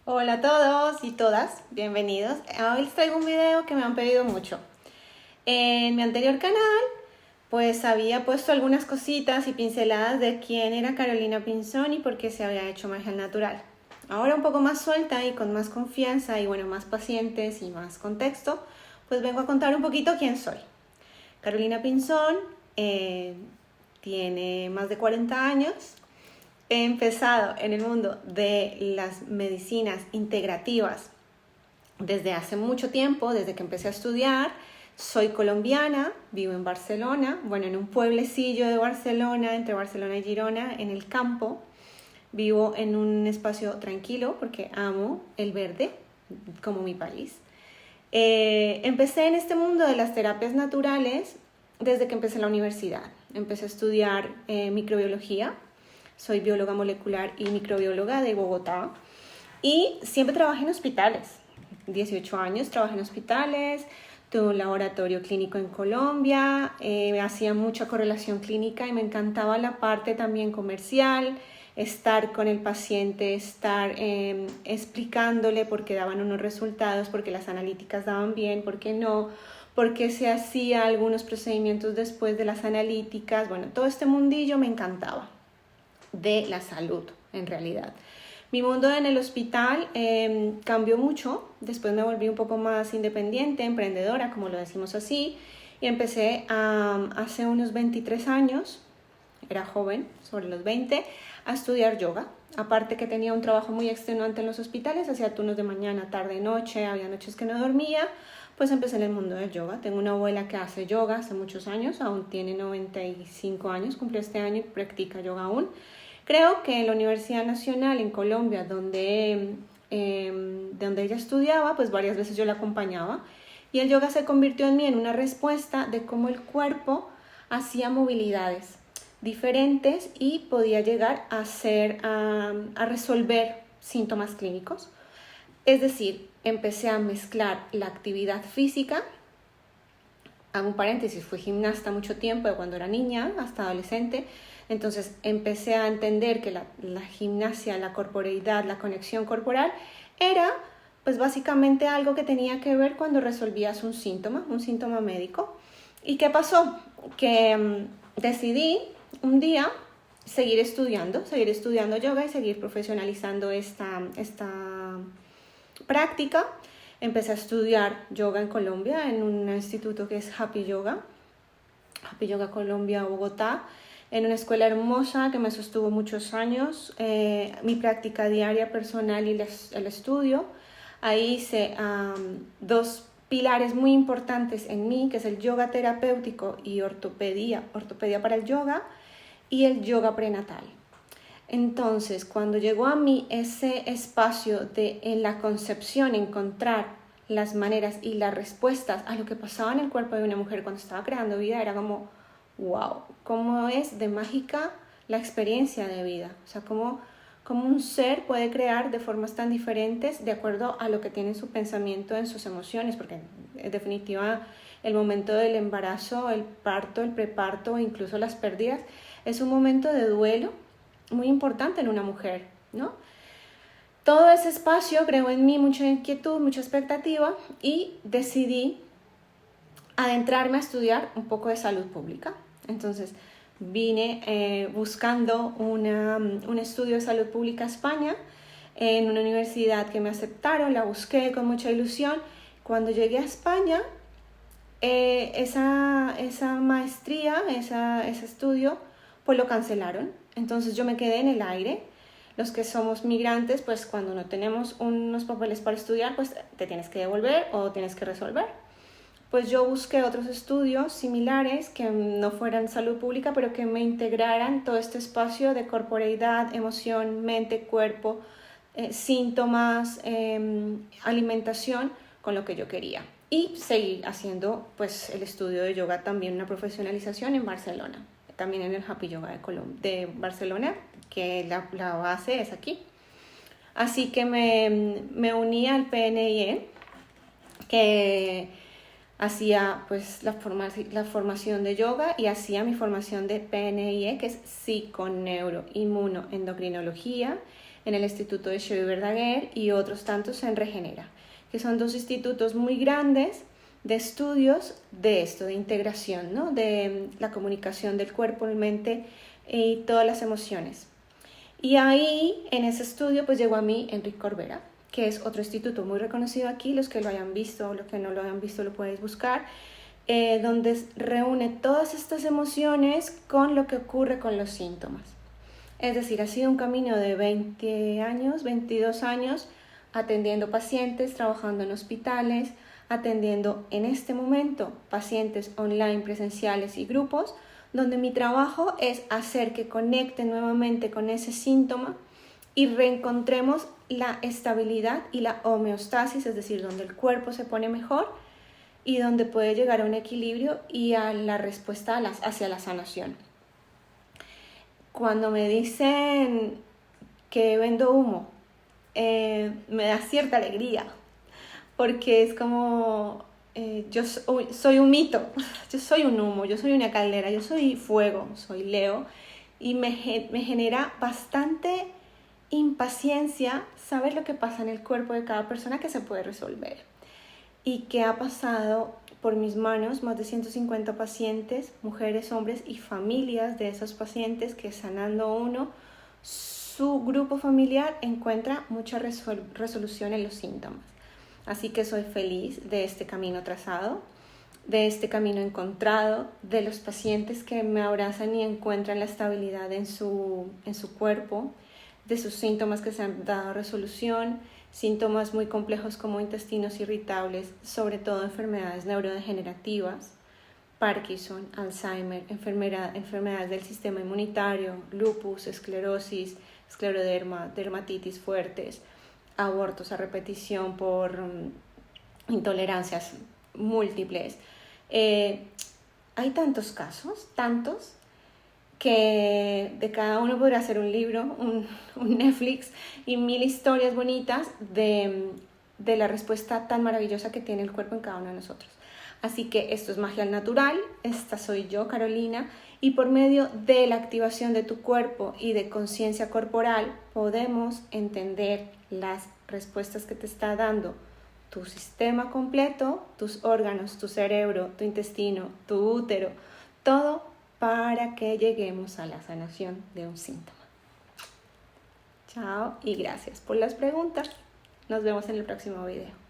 Hola a todos y todas, bienvenidos. Hoy les traigo un video que me han pedido mucho. En mi anterior canal, pues había puesto algunas cositas y pinceladas de quién era Carolina Pinzón y por qué se había hecho magia al natural. Ahora un poco más suelta y con más confianza y bueno, más pacientes y más contexto, pues vengo a contar un poquito quién soy. Carolina Pinzón tiene más de 40 años. He empezado en el mundo de las medicinas integrativas desde hace mucho tiempo, desde que empecé a estudiar. Soy colombiana, vivo en Barcelona, bueno, en un pueblecillo de Barcelona, entre Barcelona y Girona, en el campo. Vivo en un espacio tranquilo porque amo el verde, como mi país. Empecé en este mundo de las terapias naturales desde que empecé la universidad. Empecé a estudiar microbiología. Soy bióloga molecular y microbióloga de Bogotá y siempre trabajé en hospitales. 18 años trabajé en hospitales, tuve un laboratorio clínico en Colombia, hacía mucha correlación clínica y me encantaba la parte también comercial, estar con el paciente, estar explicándole por qué daban unos resultados, por qué las analíticas daban bien, por qué no, por qué se hacía algunos procedimientos después de las analíticas. Bueno, todo este mundillo me encantaba de la salud en realidad. Mi mundo en el hospital cambió mucho, después me volví un poco más independiente, emprendedora, como lo decimos así, y empecé hace unos 23 años, era joven, sobre los 20, a estudiar yoga. Aparte que tenía un trabajo muy extenuante en los hospitales, hacía turnos de mañana, tarde, noche, había noches que no dormía, pues empecé en el mundo del yoga. Tengo una abuela que hace yoga hace muchos años, aún tiene 95 años, cumplió este año y practica yoga aún. Creo que en la Universidad Nacional en Colombia, donde ella estudiaba, pues varias veces yo la acompañaba y el yoga se convirtió en mí en una respuesta de cómo el cuerpo hacía movilidades diferentes y podía llegar a resolver síntomas clínicos. Es decir, empecé a mezclar la actividad física. Hago un paréntesis, fui gimnasta mucho tiempo, de cuando era niña hasta adolescente. Entonces empecé a entender que la gimnasia, la corporeidad, la conexión corporal era pues básicamente algo que tenía que ver cuando resolvías un síntoma médico. ¿Y qué pasó? Que decidí un día seguir estudiando yoga y seguir profesionalizando esta práctica. Empecé a estudiar yoga en Colombia, en un instituto que es Happy Yoga Colombia, Bogotá, en una escuela hermosa que me sostuvo muchos años, mi práctica diaria personal y el estudio. Ahí hice dos pilares muy importantes en mí, que es el yoga terapéutico y ortopedia para el yoga y el yoga prenatal. Entonces, cuando llegó a mí ese espacio de en la concepción encontrar las maneras y las respuestas a lo que pasaba en el cuerpo de una mujer cuando estaba creando vida, era como, wow, cómo es de mágica la experiencia de vida. O sea, cómo un ser puede crear de formas tan diferentes de acuerdo a lo que tiene en su pensamiento, en sus emociones, porque en definitiva el momento del embarazo, el parto, el preparto, incluso las pérdidas, es un momento de duelo muy importante en una mujer, ¿no? Todo ese espacio creó en mí mucha inquietud, mucha expectativa y decidí adentrarme a estudiar un poco de salud pública. Entonces vine buscando un estudio de salud pública a España en una universidad que me aceptaron, la busqué con mucha ilusión. Cuando llegué a España, esa maestría, ese estudio, pues lo cancelaron. Entonces yo me quedé en el aire. Los que somos migrantes, pues cuando no tenemos unos papeles para estudiar, pues te tienes que devolver o tienes que resolver. Pues yo busqué otros estudios similares que no fueran salud pública, pero que me integraran todo este espacio de corporeidad, emoción, mente, cuerpo, síntomas, alimentación, con lo que yo quería. Y seguí haciendo pues el estudio de yoga, también una profesionalización en Barcelona, también en el Happy Yoga de Barcelona, que la base es aquí. Así que me uní al PNIE, que hacía pues la formación de yoga y hacía mi formación de PNIE, que es psiconeuroinmunoendocrinología, en el Instituto de Xavier Verdaguer y otros tantos en Regenera, que son dos institutos muy grandes de estudios de esto, de integración, ¿no? De la comunicación del cuerpo, la mente y todas las emociones. Y ahí, en ese estudio, pues llegó a mí Enrique Corbera, que es otro instituto muy reconocido aquí. Los que lo hayan visto o los que no lo hayan visto lo podéis buscar, donde reúne todas estas emociones con lo que ocurre con los síntomas. Es decir, ha sido un camino de 20 años, 22 años, atendiendo pacientes, trabajando en hospitales, atendiendo en este momento pacientes online, presenciales y grupos, donde mi trabajo es hacer que conecten nuevamente con ese síntoma y reencontremos la estabilidad y la homeostasis, es decir, donde el cuerpo se pone mejor y donde puede llegar a un equilibrio y a la respuesta hacia la sanación. Cuando me dicen que vendo humo, me da cierta alegría, porque es como, yo soy un mito, yo soy un humo, yo soy una caldera, yo soy fuego, soy Leo, y me genera bastante impaciencia saber lo que pasa en el cuerpo de cada persona que se puede resolver y que ha pasado por mis manos más de 150 pacientes, mujeres, hombres y familias de esos pacientes que sanando uno, su grupo familiar encuentra mucha resolución en los síntomas. Así que soy feliz de este camino trazado, de este camino encontrado, de los pacientes que me abrazan y encuentran la estabilidad en su cuerpo, de sus síntomas que se han dado resolución, síntomas muy complejos como intestinos irritables, sobre todo enfermedades neurodegenerativas, Parkinson, Alzheimer, enfermedades del sistema inmunitario, lupus, esclerosis, escleroderma, dermatitis fuertes, abortos a repetición por intolerancias múltiples. Hay tantos casos, tantos, que de cada uno podría hacer un libro, un Netflix y 1000 historias bonitas de la respuesta tan maravillosa que tiene el cuerpo en cada uno de nosotros. Así que esto es Magia al Natural, esta soy yo, Carolina, y por medio de la activación de tu cuerpo y de conciencia corporal podemos entender las respuestas que te está dando tu sistema completo, tus órganos, tu cerebro, tu intestino, tu útero, todo para que lleguemos a la sanación de un síntoma. Chao y gracias por las preguntas. Nos vemos en el próximo video.